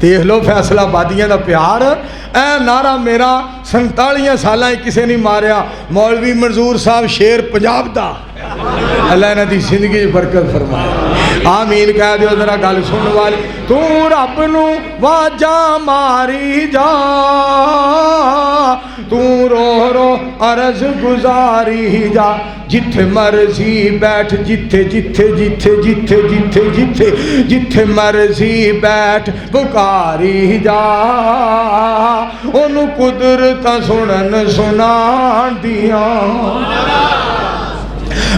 دیکھ لو فیصلہ آبادیاں دا پیار، اے نعرہ میرا 47 سالاں کسے نہیں ماریا۔ مولوی منظور صاحب شیر پنجاب دا، اللہ انہاں دی زندگی برکت فرمائے، آمین کہہ دیو ذرا گل سن والی۔ تو رب نو واجاں ماری جا، تو رو رو عرض گزاری جا، جتھے مرضی بیٹھ، جتھے جتھے جتھے جتھے جتھے جتھے جتھے مرضی بیٹھ پکاری جا، انہوں قدرتاں سنن سنان دیاں۔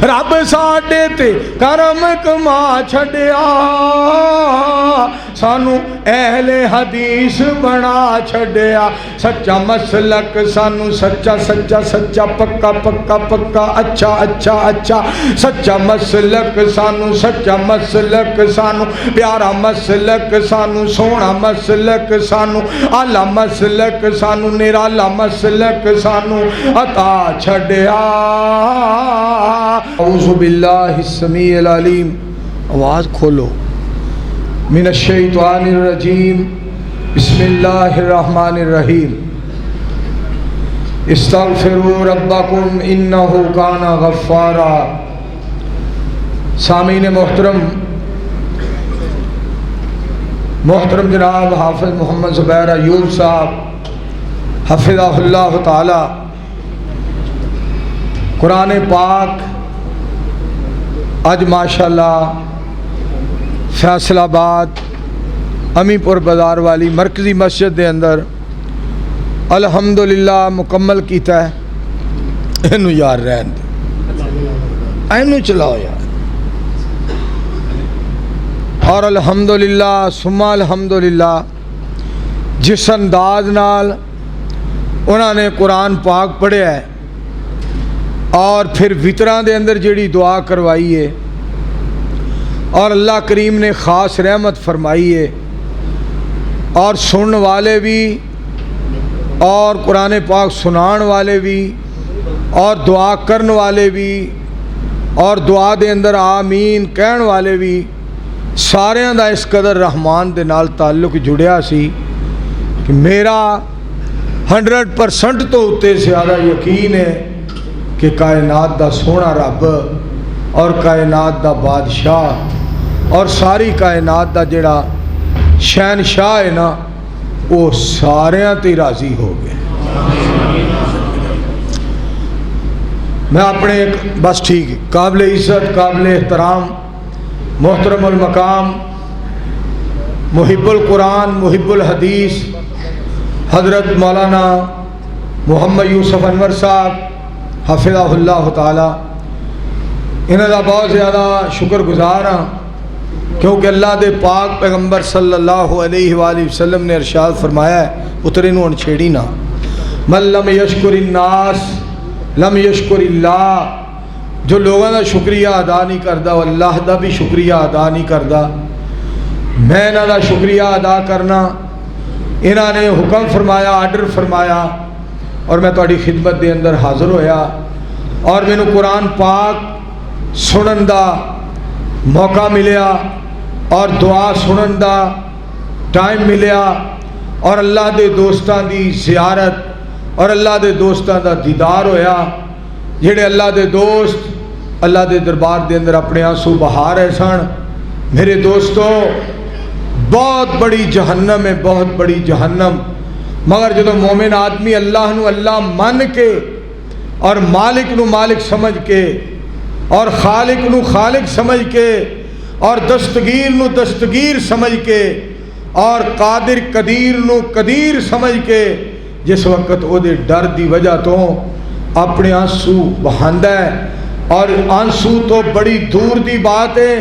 رب ساڈے تے کرم کما چھڈیا، سانو اہل حدیث بنا چھڈیا، سچا مسلک سانو سچا سچا سچا پکا پکا پکا اچھا اچھا اچھا سچا مسلک سانو سچا مسلک سانو پیارا مسلک سانو سونا مسلک سانو اعلیٰ مسلک سانو نرالا مسلک سانو عطا چھڈیا۔ اعوذ باللہ السمیع العلیم، آواز کھولو، من الشیطان الرجیم، بسم اللہ الرحمن الرحیم، استغفروا ربکم انہ کان غفارا۔ سامعین محترم جناب حافظ محمد زبیر ایوب صاحب حفظہ اللہ تعالی، قرآن پاک اج ماشاءاللہ فیصل آباد امی پور بازار والی مرکزی مسجد دے اندر الحمدللہ مکمل کیتا ہے۔ اینو یار رہن دے، اینو چلاؤ یار، اور الحمدللہ ثم الحمدللہ جس انداز نال انہوں نے قرآن پاک پڑھیا ہے اور پھر وطراں دے اندر جڑی دعا کروائی ہے اور اللہ کریم نے خاص رحمت فرمائی ہے، اور سنن والے بھی اور قرآن پاک سنان والے بھی اور دعا کرن والے بھی اور دعا دے اندر آمین کہن والے بھی، ساریاں دا اس قدر رحمان دے نال تعلق جڑیا سی کہ میرا 100% تو اتے زیادہ یقین ہے کہ کائنات دا سونا رب اور کائنات دا بادشاہ اور ساری کائنات دا جڑا شہنشاہ ہے نا، وہ ساریاں تے راضی ہو گئے۔ میں اپنے ایک بس ٹھیک قابل عزت قابل احترام محترم المقام محب القرآن محب الحدیث حضرت مولانا محمد یوسف انور صاحب حفظہ اللہ تعالی، انہاں دا بہت زیادہ شکر گزار ہاں، کیونکہ اللہ دے پاک پیغمبر صلی اللہ علیہ وآلہ وسلم نے ارشاد فرمایا ہے، اترے نو ان چھیڑی نہ، من لم یشکر الناس لم یشکر اللہ، جو لوگوں دا شکریہ ادا نہیں کردا وہ اللہ دا بھی شکریہ ادا نہیں کردا۔ میں انہاں دا شکریہ ادا کرنا، انہاں نے حکم فرمایا آرڈر فرمایا اور میں تہاڈی خدمت دے اندر حاضر ہویا، اور مینوں قرآن پاک سنن دا موقع ملیا اور دعا سنن دا ٹائم ملیا، اور اللہ دے دوستاں دی زیارت اور اللہ دے دوستاں دا دیدار ہویا، جڑے اللہ دے دوست اللہ دے دربار دے اندر اپنے آنسو بہا رہے سن۔ میرے دوستو، بہت بڑی جہنم ہے، بہت بڑی جہنم، مگر جدو مومن آدمی اللہ نو اللہ مان کے اور مالک نو مالک سمجھ کے اور خالق نو خالق سمجھ کے اور دستگیر نو دستگیر سمجھ کے اور قادر قدیر نو قدیر سمجھ کے جس وقت او دے ڈر دی وجہ تو اپنے آنسو بہاندا ہے، اور آنسو تو بڑی دور دی بات ہے،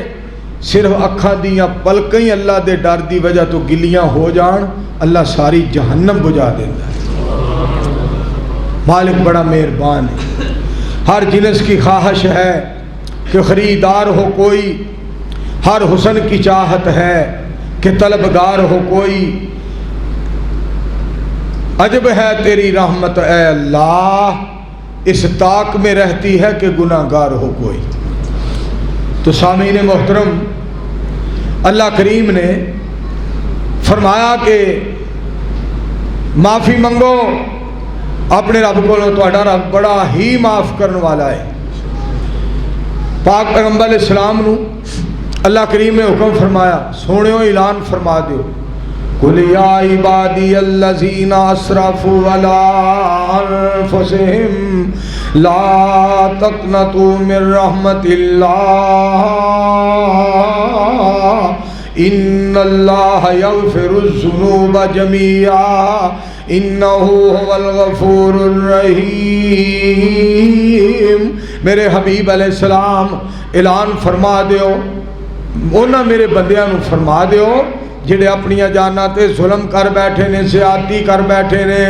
صرف اکھاں دیاں پلکیں اللہ دے ڈر دی وجہ تو گلیاں ہو جان، اللہ ساری جہنم بجھا دیتا ہے۔ مالک بڑا مہربان ہے۔ ہر جنس کی خواہش ہے کہ خریدار ہو کوئی، ہر حسن کی چاہت ہے کہ طلبگار ہو کوئی، عجب ہے تیری رحمت اے اللہ، اس طاق میں رہتی ہے کہ گناہ گار ہو کوئی۔ تو سامعین محترم، اللہ کریم نے فرمایا کہ معافی منگو اپنے رب کو، تہاڈا رب بڑا ہی معاف کرنے والا ہے۔ پاک پیغمبر علیہ السلام نو اللہ کریم نے حکم فرمایا، سونیو اعلان فرما دیو، قُلْ يَا عِبَادِيَ الَّذِينَ أَسْرَفُوا عَلَىٰ أَنفُسِهِمْ لَا تَقْنَطُوا مِن رَحْمَةِ اللَّهِ إِنَّ اللَّهَ يَغْفِرُ الذُّنُوبَ جَمِيعًا إِنَّهُ هُوَ الْغَفُورُ الرَّحِيمُ۔ میرے حبیب علیہ السلام اعلان فرما دیو، انہاں میرے بندیاں نو فرما دیو جڑے اپنی جاناں تے ظلم کر بیٹھے نے، زیادتی کر بیٹھے نے،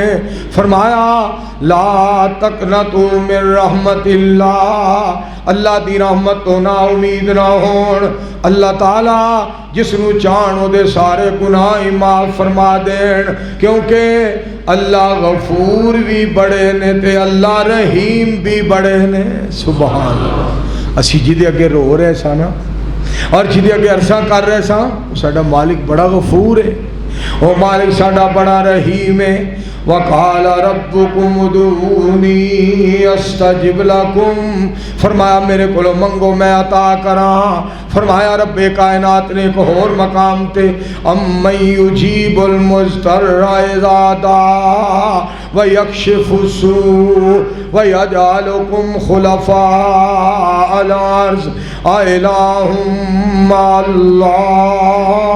فرمایا لا تقنطوا من رحمت اللہ، اللہ دی رحمت تو نا امید نہ ہون۔ اللہ تعالی جس نو چاہن او دے سارے گناہ معاف فرما دین، کیونکہ اللہ غفور بھی بڑے نے تے اللہ رحیم بھی بڑے نے۔ سبحان اللہ۔ اسی جدے اگے رو رہے سا نا اور جدے اگے عرصہ کر رہے سا، ساڈا مالک بڑا غفور ہے، او مالک ساڈا بڑا رحیم ہے۔ وَقَالَ رَبُّكُمُ ادْعُونِي أَسْتَجِبْ لَكُمْ، فرمایا میرے کولو منگو میں عطا کراں۔ فرمایا رب کائنات نے ایک اور مقام تے اَمَّن يُجِيبُ الْمُضْطَرَّ إِذَا دَعَاهُ وَيَكْشِفُ السُّوءَ وَيَجْعَلُكُمْ خُلَفَاءَ الْأَرْضِ أَإِلَٰهٌ مَّعَ اللَّهِ۔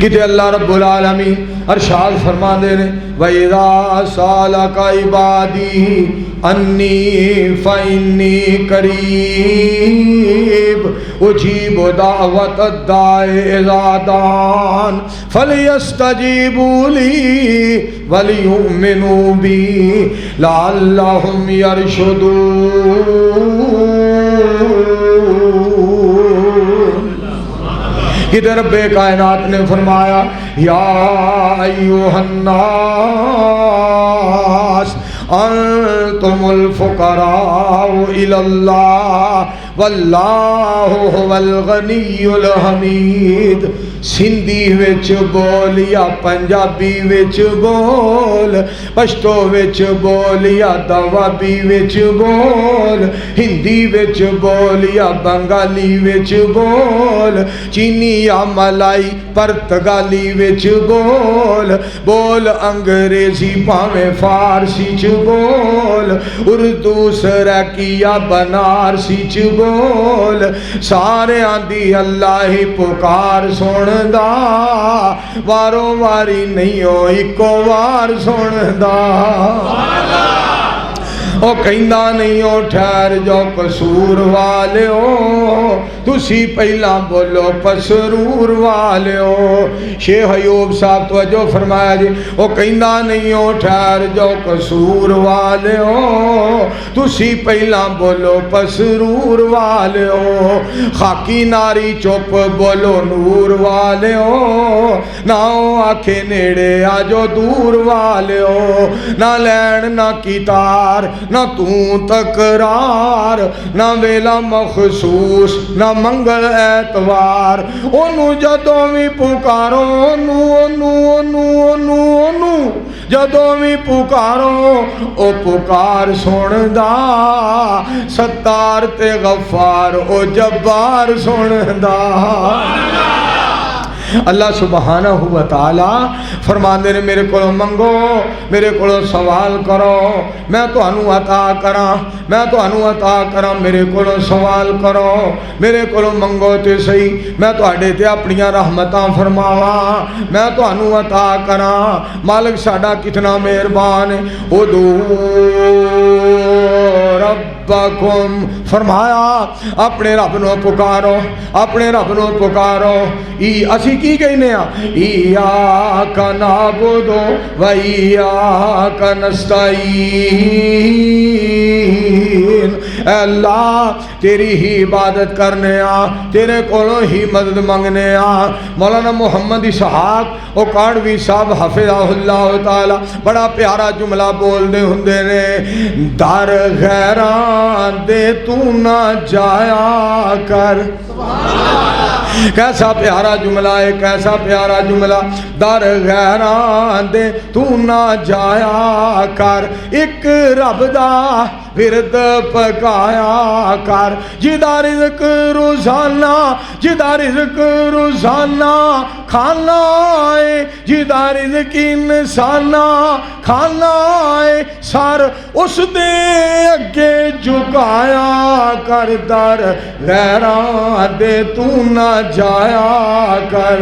کہتے اللہ رب العالمین ارشاد فرما دے رہے وَإِذَا سَأَلَكَ عِبَادِي أَنِّي فَإِنِّي قَرِيبٌ أُجِيبُ دَعْوَةَ الدَّاعِ إِذَا دَعَانِ فَلْيَسْتَجِيبُوا لِي وَلْيُؤْمِنُوا بِي لَعَلَّهُمْ يَرْشُدُونَ۔ ادھر رب کائنات نے فرمایا یا ایوہ الناس انتم الفقراء الی اللہ واللہ هو الغنی الحمید۔ سندھی وچ بول یا پنجابی وچ بول، پشتو وچ بول یا دوابی وچ بول، ہندی وچ بول یا بنگالی وچ بول، چینی یا ملائی پرتگالی وچ بول، بول انگریزی پاویں فارسی چ بول، اردو سریکی یا بنارسی چ بول، سارے آندی اللہ ہی پکار سن دا، واروں واری نہیں ہو ایکو وار سن دا۔ او کہندہ نہیں ہو ٹھہر جو قصور والے ہو، تسی پہلا بولو پسرور والے ہو۔ شیخ ایوب صاحب توجہ فرمایا جی، او کہندہ نہیں ہو ٹھہر جو قصور والے ہو، تسی پہلا بولو پسرور والے ہو۔ خاکی ناری چپ بولو نور والے ہو، نہ آکھے نیڑے آجو دور والے ہو، نہ لین نہ کیتار نہ توں تکرار، نہ ویلا مخصوص نہ منگل ایتوار، انو جدوں بھی پکارو انو جدوں بھی پکارو او پکار سن دا، ستار تے غفار او جبار سن دا۔ اللہ سبحانہ و تعالی فرماندے نے میرے کو منگو، میرے کو سوال کرو، میں تو انو عطا کراں، میں تو انو عطا کراں، میرے کو سوال کرو، میرے کو منگو تے صحیح، میں تو اڈے تے اپنیاں رحمتاں فرماواں، میں تو انو عطا کراں۔ مالک ساڈا کتنا مہربان ہے۔ ادعو ربکم، فرمایا اپنے رب نو پکارو، اپنے رب نو پکارو۔ اسی کی کہنے ہیں ایاک نعبد و ایاک نستعین، اے اللہ تیری ہی عبادت کرنے آ، تیرے کولوں ہی مدد منگنے آ۔ مولانا محمد اسحاق اوکاڑوی صاحب حفظہ اللہ تعالی بڑا پیارا جملہ بول دے ہندے نے، در غیراں غیراں دے تو نہ جایا کر. کیسا پیارا جملہ ہے, کیسا پیارا جملہ. در غیراں دے تو نہ جایا کر, ایک رب دا ورد پکایا کر. جدا رزق روزانہ, جدا رزق روزانہ کھانا ہے, جدا رزق انسانہ کھانا ہے, سر اس دے اگے جھکایا کر. در غیراں دے تو نہ جایا کر.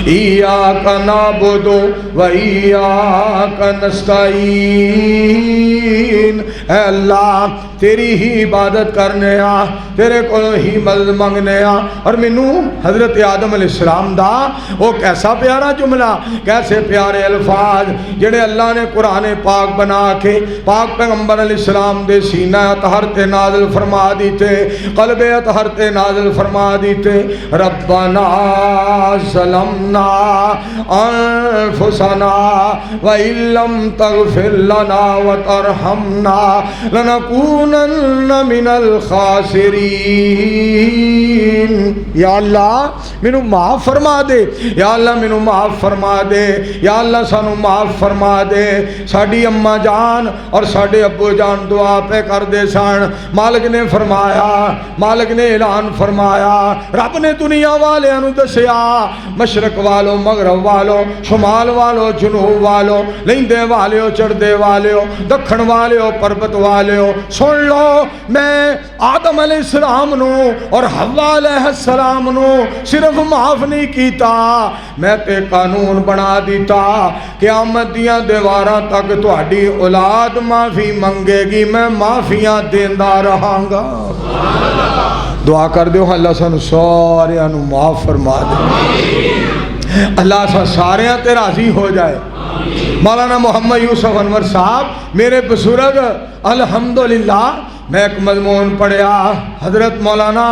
ایاک نعبد و ایاک نستعین. اے اللہ تیری ہی عبادت کرنے آ, تیرے کو ہی مدد منگنے آ. اور منو حضرت آدم علیہ السلام دا وہ کیسا پیارا جملہ, کیسے پیارے الفاظ جڑے اللہ نے قرآن پاک بنا کے پاک پیغمبر علیہ السلام دے سینہ اطہر تے نازل فرما دیتے, قلب اطہر تے نازل فرما دیتے. ربنا ظلمنا انفسنا وان لم تغفر لنا وترحمنا لنکونن من الخاسرین. یا اللہ مینوں معاف فرما دے, یا اللہ مینوں معاف فرما دے, یا اللہ سانو معاف فرما دے. ساڈی اماں جان اور ساڈے ابو جان دعا پہ کر دے سن. مالک نے فرمایا, مالک نے اعلان فرمایا, رب نے دنیا والوں نو دسیا, مشرق والوں مغرب والوں, شمال والوں جنوب والوں, لیندے والوں چڑھدے والوں, دکھن والوں پربت والوں, سن لو میں آدم علیہ السلام نو اور حوا علیہ السلام نو صرف معاف نہیں کیتا, میں تے قانون بنا دیتا قیامت دیاں دیواراں تک تہاڈی اولاد معافی منگے گی, میں معافیاں دیندا رہاں گا. دعا کر دیو اللہ سانو ساریاں نو معاف فرما دے, اللہ ساریاں تے راضی ہو جائے. مولانا محمد یوسف انور صاحب میرے بزرگ الحمدللہ. میں ایک مضمون پڑھیا حضرت مولانا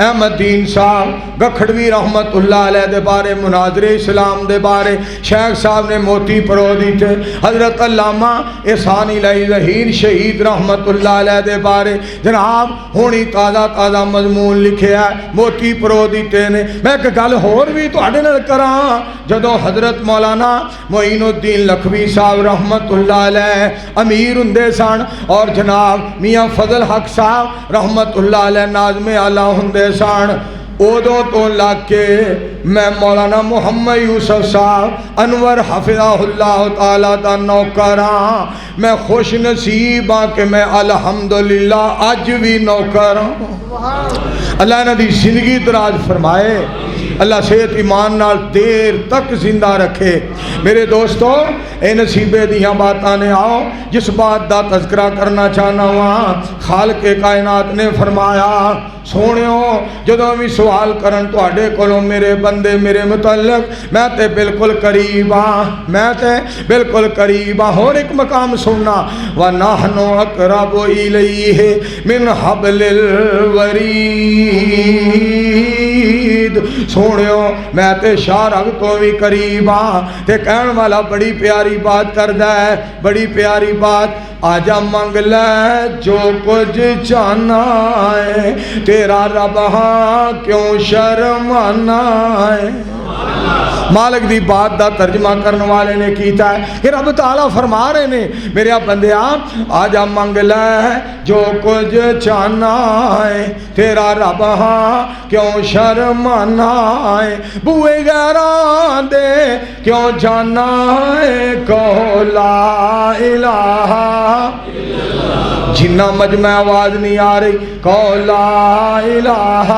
احمد دین صاحب گکھڑوی رحمت اللہ علیہ دے بارے, مناظر اسلام دے بارے شیخ صاحب نے موتی پرو دیتے. حضرت علامہ احسان الہی ظہیر شہید رحمت اللہ علیہ دے بارے جناب ہونی تازہ تازہ مضمون لکھے ہے, موتی پرو دیتے نے. میں ایک گل ہور بھی تواڈے نال کراں, جدوں حضرت مولانا معین الدین لکھوی صاحب رحمت اللہ علیہ امیر ہوندے سن اور جناب میاں فضل حق صاحب رحمت اللہ علیہ ناظم اعلیٰ ہوندے سن, ادوں تو لگ کے میں مولانا محمد یوسف صاحب انور حفظہ اللہ تعالیٰ دا نوکر ہاں. میں خوش نصیب ہاں کہ میں الحمدللہ اج بھی نوکر ہاں. اللہ انہاں دی زندگی دراز فرمائے, اللہ صحت ایمان نال دیر تک زندہ رکھے. میرے دوستو اے نصیبے دیاں باتاں نے آؤ جس بات دا تذکرہ کرنا چاہنا ہوا. خالق کائنات نے فرمایا سونیو جدوں بھی سوال کرن تواڈے کولوں میرے بندے میرے متعلق میں تے بالکل قریب ہاں, میں تے بالکل قریب ہاں. اور ایک مقام سننا وَنَحْنُ أَقْرَبُ إِلَيْهِ مِنْ حَبْلِ الْوَرِيدِ. سونیو میں تے شارگ تو بھی قریب ہاں. تے کہن والا بڑی پیاری بات کردا ہے, بڑی پیاری بات. آجا منگ لے جو کچھ چاہنا ہے, تیرا رب ہاں کیوں شرمانا ہے. مالک دی بات دا ترجمہ کرنے والے نے کیتا ہے کہ رب تعالیٰ فرما رہے نے میرے بندیاں آجا منگ لے جو کچھ چاہنا ہے, تیرا رب ہاں کیوں شرمانا ہے. بوئے غیراں دے کیوں جانا ہے, کہو لا الہ جنہ مجمع آواز نہیں آ رہی, کہو لا الہ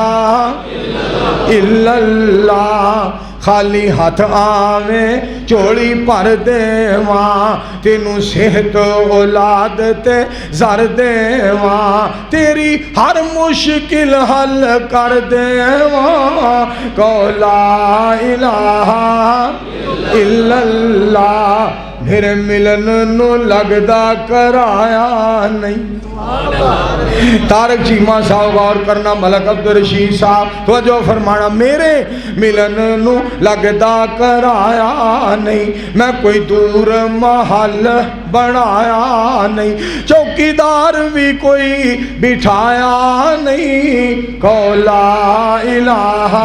الا اللہ. خالی ہاتھ آویں چوڑی پر دیواں, تینوں صحت اولاد تے زر دیواں, تیری ہر مشکل حل کر دیواں. کہو لا الہ الا اللہ. پھر ملن نو لگدا کرایا نہیں۔ طارق چیمہ صاحب غور کرنا، ملک عبدالرشید صاحب توجہ فرمانا، میرے ملن نو لگدا کرایا نہیں، میں کوئی دور محل بنایا نہیں، چوکیدار بھی کوئی بٹھایا نہیں، کہو لا الہ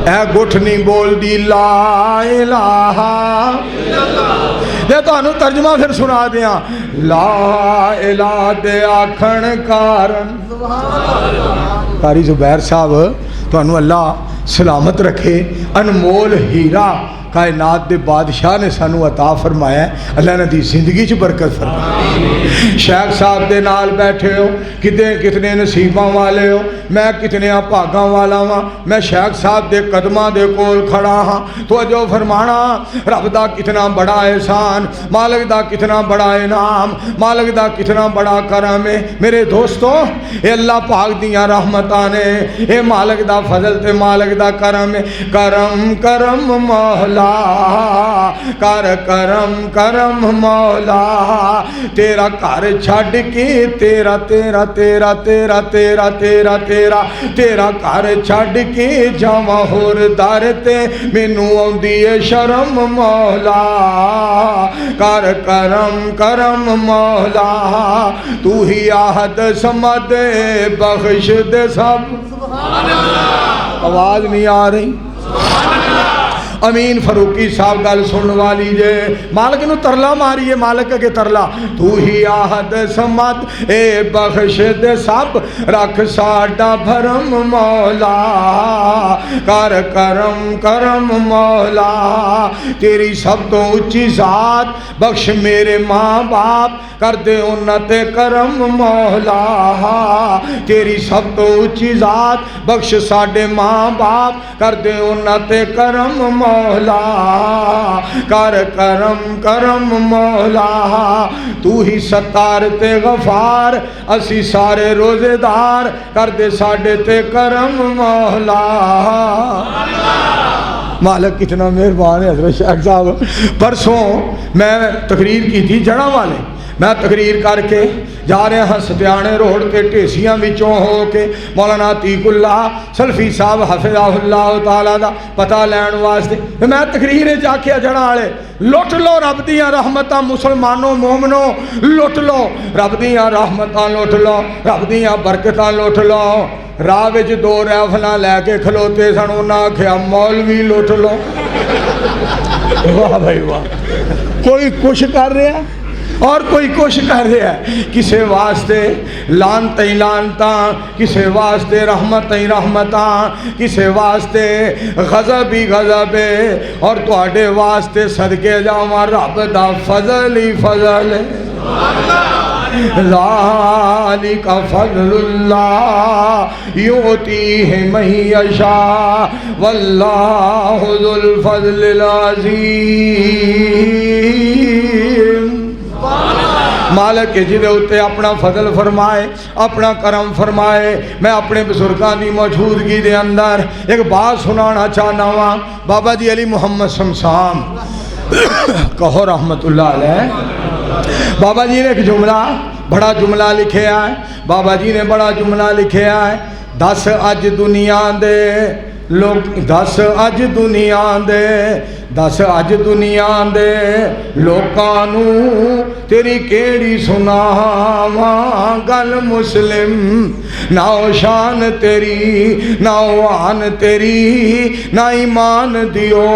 اے گٹھ نہیں بول دی لا الہ۔ یہ تو انہوں ترجمہ پھر سنا دیا، لا الہ دے آکھن کارن۔ قاری زبیر صاحب تو انہوں اللہ سلامت رکھے، انمول ہیرا کائنات دے بادشاہ نے سانو عطا فرمایا ہے، اللہ نے دی زندگی چ برکت فرمایا۔ شیخ صاحب دے نال بیٹھے ہو، کتنے نصیباں والے ہو، میں کتنے بھاگاں والا ہاں، میں شیخ صاحب دے قدماں دے کول کھڑا ہاں۔ توجہ فرمانا، رب دا کتنا بڑا احسان، مالک دا کتنا بڑا انعام، مالک دا کتنا بڑا کرم ہے۔ میرے دوستو، اے اللہ پاک دیاں رحمتاں نے، اے مالک دا فضل تے مالک دا کرم ہے۔ کرم کرم مولا کر کرم کرم مولا، تیرا گھر چھڈ کے تیرا تیرا تیرا تیرا تیرا تیرا تیرا تیرا گھر چھڈ کے جاواں ہور در تے مینوں آندی اے شرم مولا، کر کرم کرم مولا، تو ہی احد صمد بخش دے سب۔ آواز نہیں آ رہی؟ امین فاروقی صاحب گل سن والی جے، مالک نو ترلا ماریے، مالک کے ترلا، تو ہی آہد سمت اے بخش دے سب، رکھ ساڈا بھرم مولا، کر کرم کرم مولا، تیری سب تو اچھی ذات، بخش میرے ماں باپ، کر دے انت کرم مولا، تیری سب تو اچھی ذات، بخش ساڈے ماں باپ، کر دے انت کرم مولا، کر کرم کرم مولا، تو ہی ستار تے غفار، اسی سارے روزے دار، کر دے ساڈے تے کرم مولا۔ مالک کتنا مہربان ہے حضرت شیخ صاحب۔ پرسوں میں تقریر کی تھی جڑا والے، میں تقریر کر کے جا رہے ہیں ستیانے روڈ کے ٹیسیاں وچوں ہو کے مولانا عتیق اللہ سلفی صاحب حفظہ اللہ تعالیٰ دا پتہ لین واسطے، میں تقریر جا کے جڑا والے لٹ لو رب دیاں رحمتاں مسلمانوں مومنوں، لٹ لو رب دیاں رحمتاں، لٹ لو رب دیاں برکتاں، لٹ لو۔ راہ وچ دو رائفلاں لے کے کھلوتے سن، انہاں آکھیا مولوی لٹ لو۔ واہ بھائی واہ، کوئی کچھ کر رہا اور کوئی کچھ کر رہا ہے، کسے واسطے لانتیں لانتاں، کسے واسطے رحمتیں رحمتاں، کسے واسطے غضب ہی غضب ہے، اور تواڈے واسطے صدقے جاواں رب دا فضل ہی فضل ہے۔ ذالک فضل اللہ یؤتیہ من یشاء واللہ ذو الفضل العظیم۔ مالک جدے اتے اپنا فضل فرمائے، اپنا کرم فرمائے۔ میں اپنے بزرگاں دی موجودگی دے اندر ایک بات سنانا چاہنا ہوں۔ بابا جی علی محمد شمشام کہو رحمت اللہ علیہ، بابا جی نے ایک جملہ، بڑا جملہ لکھے آئے، بابا جی نے بڑا جملہ لکھے آئے، 10 اج دنیا دے لوگ، 10 اج دنیا دے، 10 اج دنیا دے لوکانو تیری کیڑی سناواں گل مسلم، نہ شان تیری نہ آن تیری نہ ایمان دیو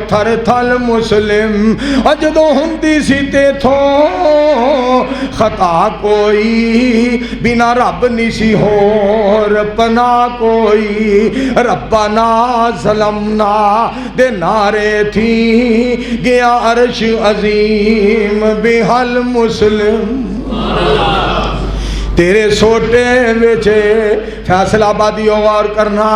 تھر تھل مسلم، جدوں ہوندی سی تیتھوں خطا کوئی بنا رب نہیں سی ہور پناہ کوئی، ربنا ظلمنا دے نعرے تھی گیا عرش عظیم بحل مسلم، تیرے سوٹے وچے فیصل آبادی غور کرنا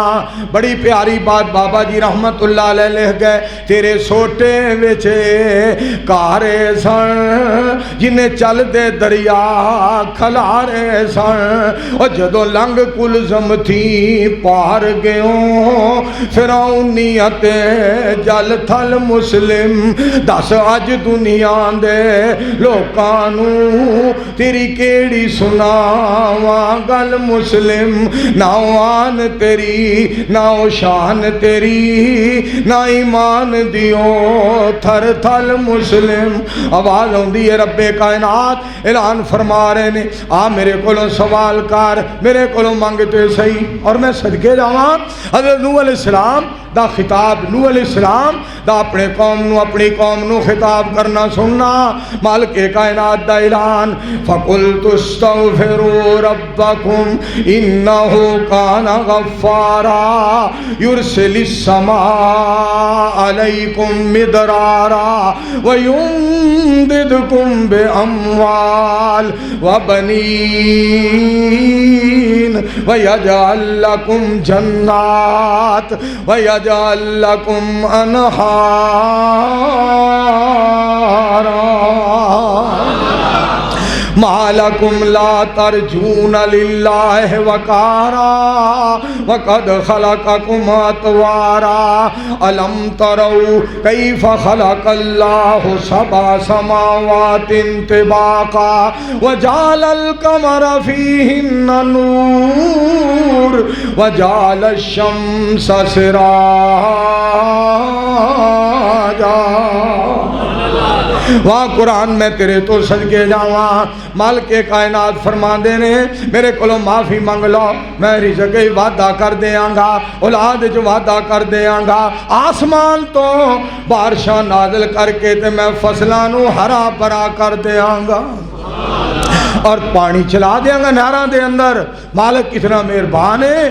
بڑی پیاری بات بابا جی رحمت اللہ علیہ لکھ گئے تیرے سوٹے وچے کارے سن جنہیں چل دے دریا کھلارے سن اور جدو لنگ کلزم تھی پار گیوں فرعونیت جل تھل مسلم دس اج دنیا دے لوکانو تیری کیڑی سناواں گل مسلم نہ آن تیری نہ شان تیری نہ ایمان دیو تھر تھل مسلم آواز ہوندی ہے رب کائنات اعلان فرما رہے نے آ میرے کولوں سوال کر میرے کولوں مانگتے صحیح اور میں صدقے جاواں حضرت نوح علیہ السلام دا خطاب نوح علیہ السلام دا اپنے قوم نو خطاب کرنا سننا مالک کائنات دا اعلان فَقُلْتُ اسْتَغْفِرُوا رَبَّكُمْ إِنَّهُ كَانَ غَفَّارًا يُرْسِلِ السَّمَاءَ عَلَيْكُمْ مِدْرَارًا وَيُمْدِدْكُمْ بِأَمْوَالٍ وَبَنِينَ وَيَجْعَلْ لَكُمْ جَنَّاتٍ وَيَجْعَلْ لَكُمْ أَنْهَارًا ما لكم لا ترجون لله وقارا وقد خلقكم أطوارا ألم تروا كيف خلق الله سبع سماوات طباقا وجعل القمر فيهن نور وجعل الشمس سراجا وہاں قرآن میں تیرے تو صدقے جاواں مالک کائنات فرما دینے میرے کولوں معافی مانگ لو میں رزق وعدہ کر دیاں گا اولاد جو وعدہ کر دیاں گا آسمان تو بارشاں نازل کر کے تے میں فصلاں نو ہرا بھرا کر دیاں گا اور پانی چلا دیاں گا نہراں دے اندر مالک کتنا مہربان ہے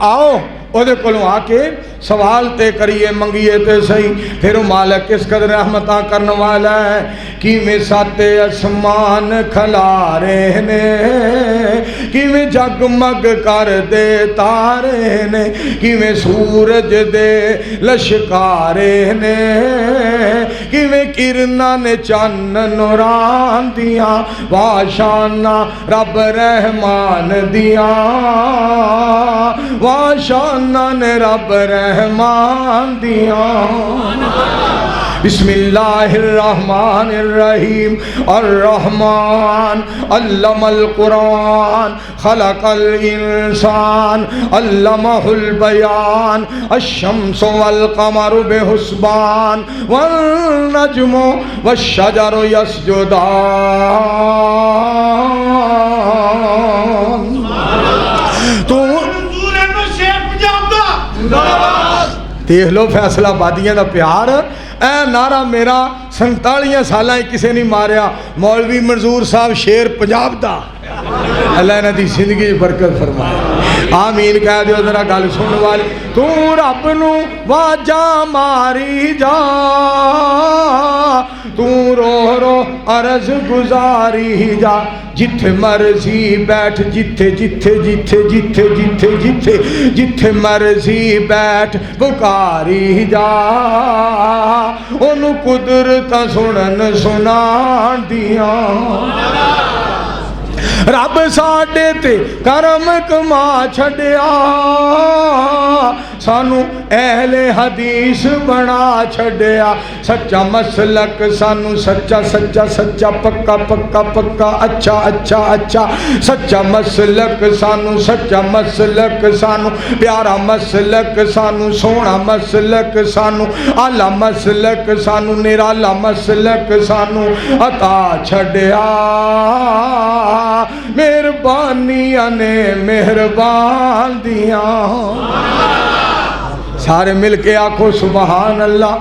آؤ او دے کولوں آ کے سوال تے کریے منگیے تے صحیح پھر مالک کس قدر رحمتاں کرنے والا ہے کیویں ساتے اسمان کھلارے نے کیویں جگمگ کر دے تارے نے کیویں سورج دے لشکارے نے کیویں کرناں نے چن نوران دیاں واشانہ رب رحمان دیاں واشانہ نے رب رحمان دیاں بسم اللہ الرحمن الرحیم الرحمن علم القرآن خلق الانسان علمہ البیان الشمس والقمر بحسبان والنجم والشجر يسجدان دیکھ لو فیصلہ آبادیاں دا پیار اے نعرہ میرا 47 سالاں کسے نہیں ماریا مولوی منظور صاحب شیر پنجاب دا اللہ نے دی زندگی برکت فرمائے آمین کہہ دیو ذرا گل سن والی تو رب نو واجا ماری جا تو رو رو عرض گزاری جا جتھے مرضی بیٹھ جتھے جتھے جتھے جتھے جتھے جتھے جتھے مرضی بیٹھ بکاری جا انہوں قدرت سنن سنان دیاں رب ساڈے تے کرم کما چھڑیا سانو اہل حدیث بنا چھڑیا سچا مسلک سانو سچا سچا سچا پکا پکا پکا اچھا اچھا اچھا سچا مسلک سانو سچا مسلک سانو پیارا مسلک سانو سونا مسلک سانو اعلیٰ مسلک سانو نرالا مسلک سانو عطا چھڑیا مہربانیاں نے مہربان دیاں سارے مل کے آکھو سبحان اللہ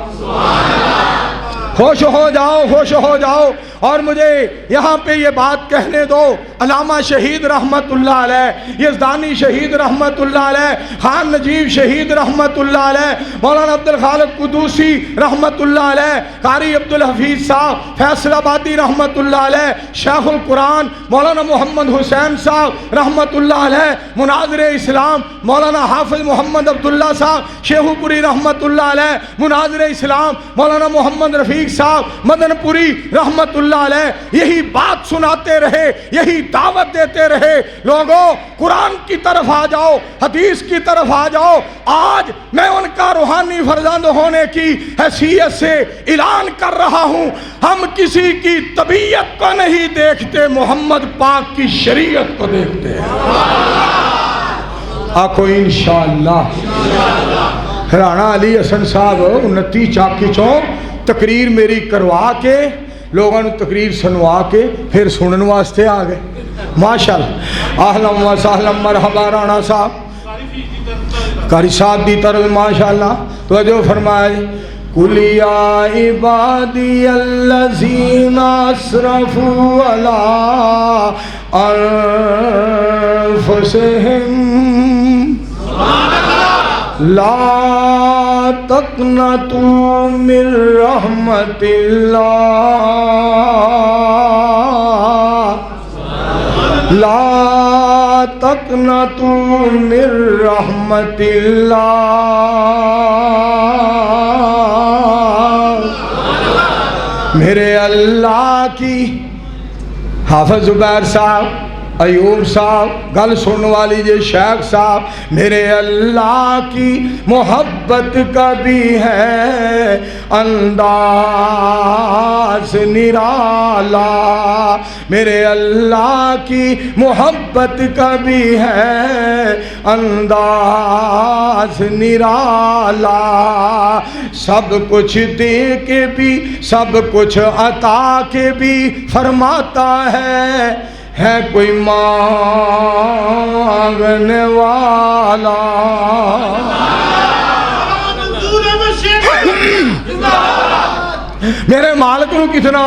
خوش ہو جاؤ اور مجھے یہاں پہ یہ بات کہنے دو، علامہ شہید رحمت اللہ علیہ، یزدانی شہید رحمت اللہ علیہ، خان نجیب شہید رحمت اللہ علیہ، مولانا عبدالخالق قدوسی رحمت اللہ علیہ، قاری عبدالحفیظ صاحب فیصل آبادی رحمت اللہ علیہ، شیخ القرآن مولانا محمد حسین صاحب رحمت اللہ علیہ، مناظر اسلام مولانا حافظ محمد عبداللہ صاحب شیخو پوری رحمت اللہ علیہ، مناظر اسلام مولانا محمد رفیق صاحب مدن پوری رحمت اللہ علیہ، یہی بات سناتے رہے، یہی دعوت دیتے رہے، لوگوں قرآن کی طرف آ جاؤ، حدیث کی طرف آ جاؤ۔ آج میں ان کا روحانی فرزند ہونے کی حیثیت سے اعلان کر رہا ہوں، ہم کسی کی طبیعت کو نہیں دیکھتے، محمد پاک کی شریعت کو دیکھتے ہیں۔ آکو انشاءاللہ۔ رانا علی حسن صاحب 29 چاکی چوک تقریر میری کروا کے لوگوں نے تقریر سنوا کے پھر سنن واسطے آ گئے، ماشاءاللہ۔ اہلا و سہلا مرحبا رانا صاحب، قاری صاحب دی طرف ماشاءاللہ توجہ فرمائے۔ قُلْ يَا عِبَادِيَ الَّذِينَ أَسْرَفُوا عَلَىٰ أَنفُسِهِمْ لا تقنطوا من رحمت اللہ، لا تقنطوا من رحمت اللہ۔ میرے اللہ کی، حافظ زبیر صاحب، ایوب صاحب گل سننے والی جے شیخ صاحب، میرے اللہ کی محبت کا بھی ہے انداز نرالا، میرے اللہ کی محبت کا بھی ہے انداز نرالا، سب کچھ دے کے بھی سب کچھ عطا کے بھی فرماتا ہے کوئی مانگنے والا۔ میرے مالک نو کتنا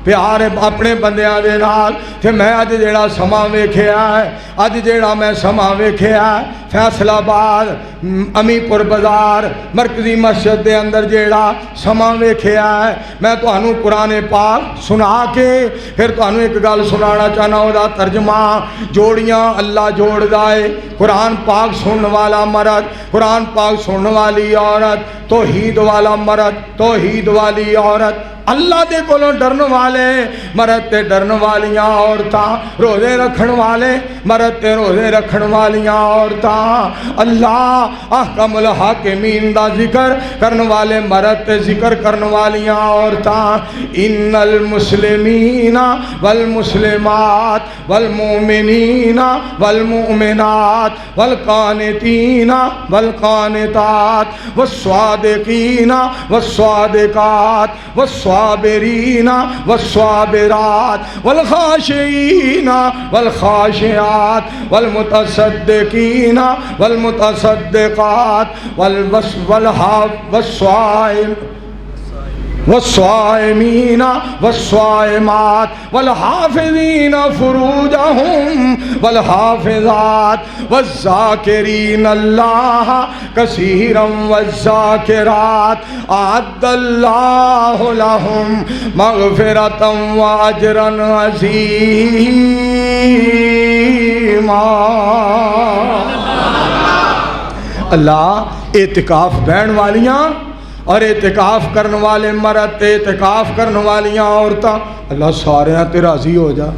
پیار ہے اپنے بندیاں دے نال، تے میں اج جیڑا سماں ویکھیا ہے، اج جیڑا میں سماں ویکھیا ہے فیصل آباد امی پور بازار مرکزی مسجد دے اندر جیڑا سماں ویکھیا ہے، میں تانوں قرآن پاک سنا کے پھر تانوں ایک گل سنانا چاہنا، او دا ترجمہ جوڑیاں اللہ جوڑ دائے، قرآن پاک سنن والا مرد، قرآن پاک سنن والی عورت، توحید والا مرد، توحید والی عورت، اللہ دے کولوں ڈرن والے مرد تے ڈرن والیاں عورتاں، روزے رکھن والے مرد تے روزے رکھن والیاں عورتاں، اللہ احکم الحاکمین دا ذکر کرن والے مرد تے ذکر کرن والیاں عورتاں۔ ان المسلمین والمسلمات والمؤمنین والمؤمنات والقانتین والقانتات والصادقین والصادقات والصابرین والصابرات والخاشعین والخاشعات والمتصدقین والمتصدقات والصائمین والصائمات والحافظین فروجہم والحافظات والذاکرین اللہ کثیرا والذاکرات اعد اللہ لہم مغفرتا واجرا عظیما۔ اللہ اعتکاف بہن والیاں اور اعتکاف کرن والے مرد تے اعتکاف کرن والیاں عورتاں، اللہ سارے تے راضی ہو جا،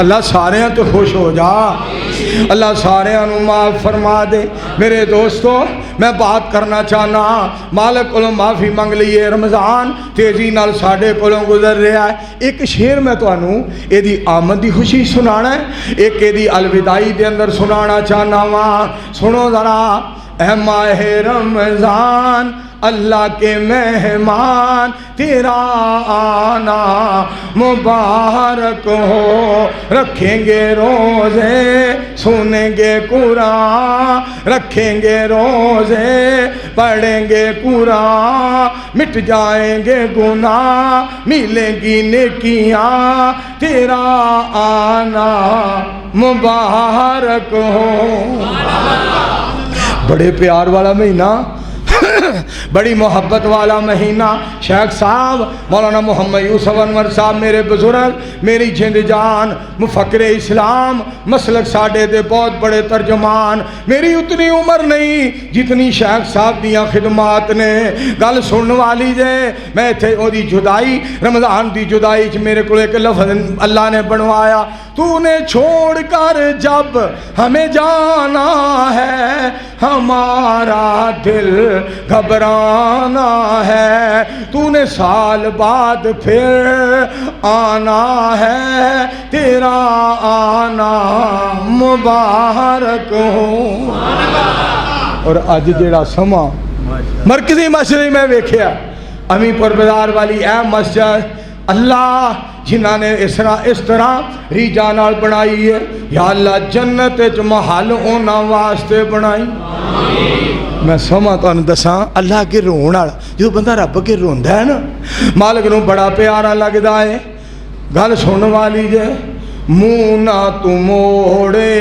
اللہ سارے تے خوش ہو جا، اللہ سارے نو معاف فرما دے۔ میرے دوستو میں بات کرنا چاہنا، مالک کولوں معافی منگ لیے، رمضان تیزی نال ساڈے کولوں گزر رہا ہے۔ ایک شعر میں تانوں اے دی آمد دی خوشی سنانا ہے، ایک اے دی الوداعی دے اندر سنانا چاہنا وا، سنو ذرا۔ اے ماہ رمضان اللہ کے مہمان تیرا آنا مبارک ہو، رکھیں گے روزے سنیں گے قرآن، رکھیں گے روزے پڑھیں گے قرآن، مٹ جائیں گے گناہ ملیں گی نیکیاں، تیرا آنا مبارک ہو۔ بڑے پیار والا مہینہ، بڑی محبت والا مہینہ۔ شیخ صاحب مولانا محمد یوسف انور صاحب میرے بزرگ، میری جند جان، مفکر اسلام، مسلک ساڈے دے بہت بڑے ترجمان، میری اتنی عمر نہیں جتنی شیخ صاحب دیاں خدمات نے۔ گل سنن والی جے، میں تھے او دی جدائی، رمضان دی جدائی چ میرے کو ایک لفظ اللہ نے بنوایا، تو نے چھوڑ کر جب ہمیں جانا ہے ہمارا دل گھبرانا ہے، تو نے سال بعد پھر آنا ہے، تیرا آنا مبارک ہو۔ اور اج جیڑا سما مرکزی مسجد میں ویکھیا، امی پر بازار والی اے مسجد اللہ جنہاں نے اس طرح ریجا نال بنائی ہے، یا اللہ جنت وچ محل انہاں واسطے بنائی۔ میں سما تانوں دساں اللہ کے رون والا، جو بندہ رب کے روندا ہے نا مالک نو بڑا پیارا لگدا ہے۔ گل سنن والی جے، منہ نہ تو موڑے،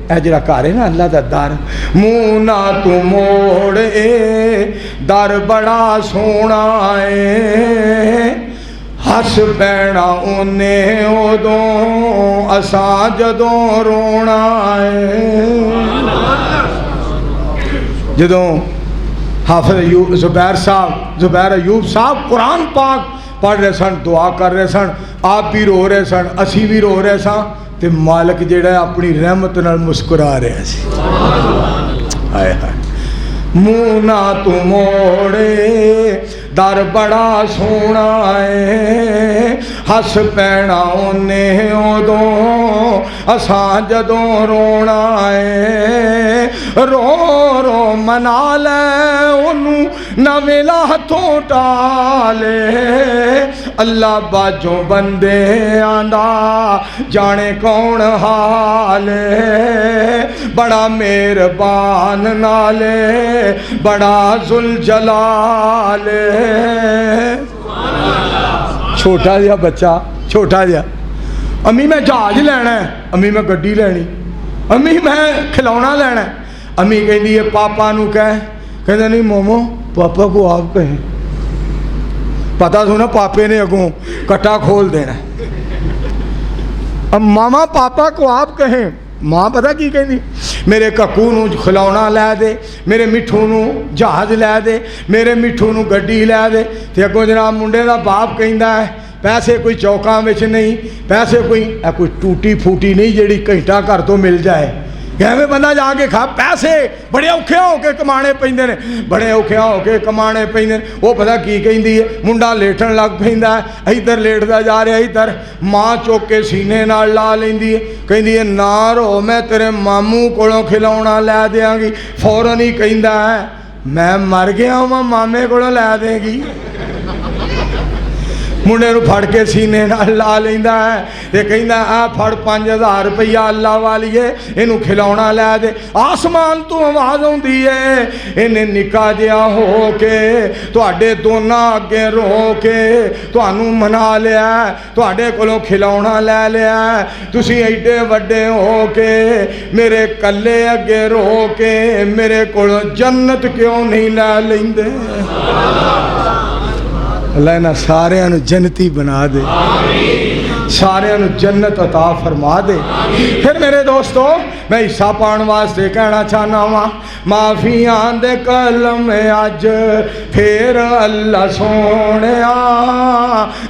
اے جڑا گھر ہے نا اللہ دا در، منہ نہ تو موڑے در بڑا سونا ہے، ہس پینا انہیں ادوں اساں جدوں رونا ہے۔ جدوں حافظ زبیر ایوب صاحب قرآن پاک پڑھ رہے سن، دعا کر رہے سن، آپ بھی رو رہے سن، اسی بھی رو رہے سن، تے مالک جڑا ہے اپنی رحمت نال مسکرا رہے سی۔ ہائے ہائے، منہ نہ تو موڑے در بڑا سونا ہے، ہس پینا انہیں ادوں اساں جدوں رونا ہے، رو رو منا لے انہوں نویں ہتھوں ٹالے، اللہ باجوں بندے آندا جانے کون حال ہے، بڑا مہربان نالے بڑا ذوالجلال ہے۔ چھوٹا جہا بچہ، چھوٹا جہا، امی میں جہاز لینا ہے، امی میں گڈی لینی، امی میں کھلونا لینا ہے، امی کہندی ہے پاپا نو کہندے نہیں مومو پاپا کو آپ کہیں، پتہ سونا پاپے نے اگوں کٹا کھول دینا، اب ماما پاپا کو آپ کہیں، ماں پتہ کی کہندی میرے ککو نو کھلونا لے دے، میرے مٹھو نو جہاز لے دے، میرے مٹھو نو گڈی لے دے، تے اگوں جناب منڈے دا باپ کہندا ہے پیسے کوئی چوکاں وچ نہیں، پیسے کوئی ٹوٹی پھوٹی نہیں جیڑی گھنٹہ گھر تو مل جائے، ایویں بندہ جا کے کھا، پیسے بڑے اوکھے ہو کے کمانے پیندے نے، بڑے اوکھے ہو کے کمانے پیندے نے۔ وہ پتہ کی کہندی ہے، منڈا لیٹن لگ پیندا ہے، ادھر لیٹدا جا رہا ہے، ادھر ماں چوک کے سینے نال لا لیندی ہے، کہندی ہے نہ رو میں تیرے ماموں کولوں کھلونا لے دیاں گی، فوراً ہی کہندا ہے میں مر گیا ہوں مامے کولوں لے دے گی، منڈے نو پھڑ کے سینے نال لا لیندا ہے تے کہندا آ پھڑ 5000 روپیہ اللہ والیے اینو کھلونا لے دے۔ آسمان تو آواز آندی ہے، انہیں نکا جہا ہو کے تواڈے دوناں اگے رو کے تانوں منا لیا، تواڈے کولوں کھلونا لے لیا، تسی ایڈے وڈے ہو کے میرے کلے اگے رو کے میرے کولوں جنت کیوں نہیں لے لیندے؟ اللہ انہاں ساریاں نو جنتی بنا دے، ساریاں نو جنت عطا فرما دے۔ پھر میرے دوستو میں حصہ پان واسطے کہنا چاہنا وا، معافیاں دے کلم اج پھر اللہ سونیا،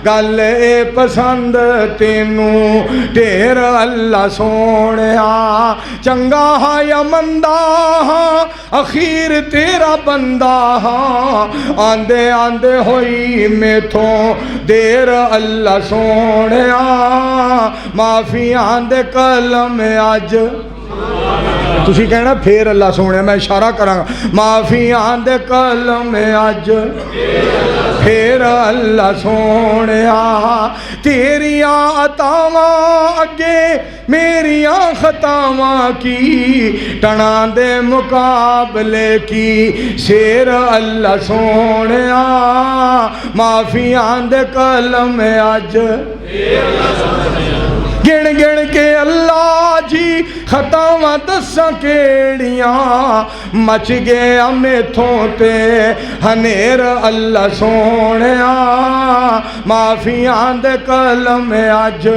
گل اے پسند تینوں ڈھیر اللہ سونیا، چنگا ہاں یا مندا ہاں اخیر تیرا بندہ ہاں، آندے آندے ہوئی میتھوں دیر اللہ سونیا، معافیاں دے کلم اج تسی کہنا پھر اللہ سونے میں اشارہ کراں معافیاں دے کلم اج پھر اللہ سونے تیریاں عطاواں اگے میریاں خطاواں کی ٹناں دے مقابلے کی شیر اللہ سونے معافیاں دے کلم اج گن گن کے اللہ جی خطاواں دساں کیڑیاں مچ گیا میتھوں تے ہنیر اللہ سونیا معافیاں دے کلم اج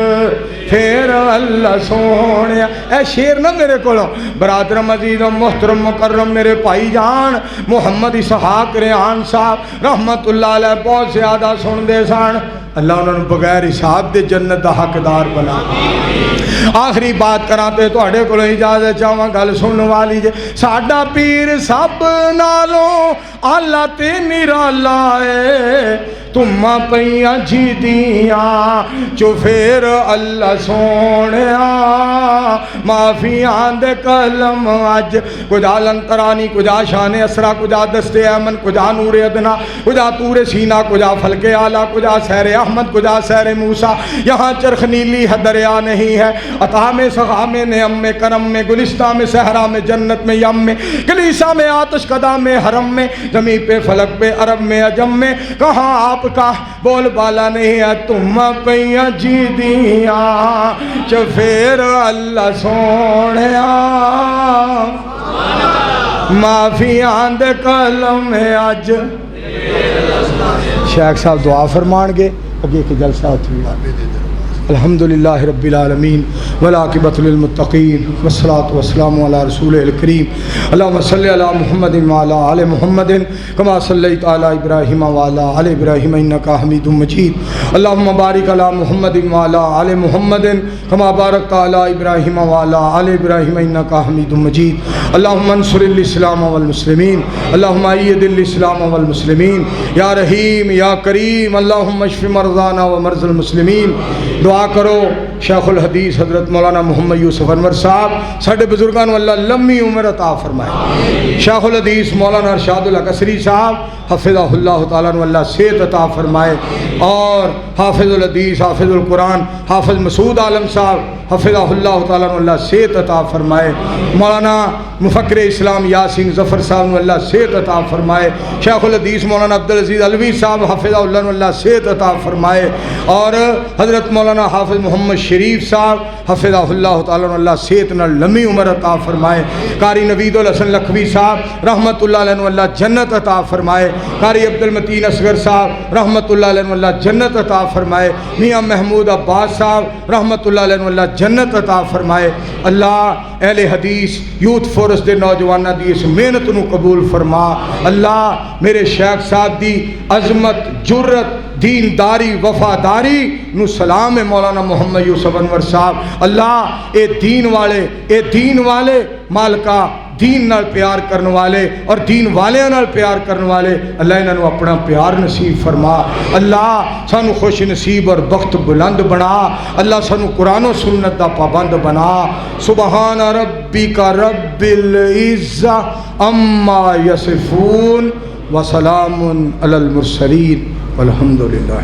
پھر اللہ سونیا اے شیر نہ میرے کولوں برادر مزید و محترم مکرم میرے بھائی جان محمد اسحاق ریحان صاحب رحمت اللہ علیہ بہت زیادہ سن دے سن اللہ انہوں نے بغیر حساب دے جنت دا حقدار بنا آخری بات کراتے تو اڑے کو اجازت چاہواں گل سننے والی جے ساڈا پیر سب نالوں اللہ تے نرالا ہے تم پئیاں جی دیاں جو پھر اللہ سونیا معافیاں دے کلم اج کجا لنترانی کجا شان اسرا کجا دست ایمن کجا نور ادنا کجا تور سینہ کجا فلک اعلیٰ کجا سیر احمد کجا سیر موسیٰ یہاں چرخ نیلی ہے دریا نہیں ہے عطا میں سخا میں نعم میں کرم میں گلستہ میں صحرا میں جنت میں یم میں کلیسا میں آتش کدہ میں حرم میں زمین پہ فلک پہ عرب میں عجم میں کہاں آپ کا بول بالا نہیں ہے تم پئیاں جی دیاں چو پھر اللہ سونیا معافیاں دے کلم اج شیخ صاحب دعا فرمان گے اگے کہ جلسہ ہوتی ہے الحمدللہ رب العالمین والعاقبۃ للمتقین والصلاة والسلام علی رسول الکریم اللہم صلی علی محمد وعلی آل محمد کما صلیت علی ابراہیم وعلی آل ابراہیم انکا حمید مجید اللہم بارک علی محمد وعلی آل محمد کما بارکت علی ابراہیم وعلی آل ابراہیم انکا حمید مجید اللہم انصر الاسلام والمسلمین اللہم اید الاسلام والمسلمین یا رحیم یا کریم اللہم اشف مرضانا ومرض المسلمین دعا کرو شیخ الحدیث حضرت مولانا محمد یوسف انور صاحب ساڑھے بزرگان اللہ لمبی عمر عطا فرمائے شیخ الحدیث مولانا ارشاد القصری صاحب حفظہ اللہ تعالیٰ اللہ صحت عطا فرمائے اور حافظ الحدیث حافظ القرآن حافظ مسعود عالم صاحب حفظہ اللہ تعالیٰ اللہ صحت عطا فرمائے مولانا مفکر اسلام یاسین ظفر صاحب اللہ صحت عطا فرمائے شیخ الحدیث مولانا عبدالعزیز علوی صاحب حفظہ اللہ صحت عطا فرمائے اور حضرت مولانا حافظ محمد شریف صاحب حفظہ اللہ تعالیٰ اللہ صحت نال لمبی عمر عطا فرمائے قاری نوید الحسن لکھوی صاحب رحمت اللہ علیہ اللہ جنت عطا فرمائے قاری عبد المتین اصغر صاحب رحمت اللہ علیہ اللہ جنت عطا فرمائے میاں محمود عباس صاحب رحمت اللہ علیہ اللہ جنت عطا فرمائے اللہ اہل حدیث یوتھ فورس دے نوجوانہ دی اس محنت نو قبول فرما اللہ میرے شیخ صاحب دی عظمت جرت دینداری وفاداری نو سلام ہے مولانا محمد یوسف انور صاحب اللہ اے دین والے مالکا دین نال پیار کرنے والے اور دین والے نال پیار کرنے والے اللہ انہوں اپنا پیار نصیب فرما اللہ سانو خوش نصیب اور بخت بلند بنا اللہ سانو قرآن و سنت دا پابند بنا سبحان ربک رب العزہ اما یصفون وسلام علی المرسلین والحمدللہ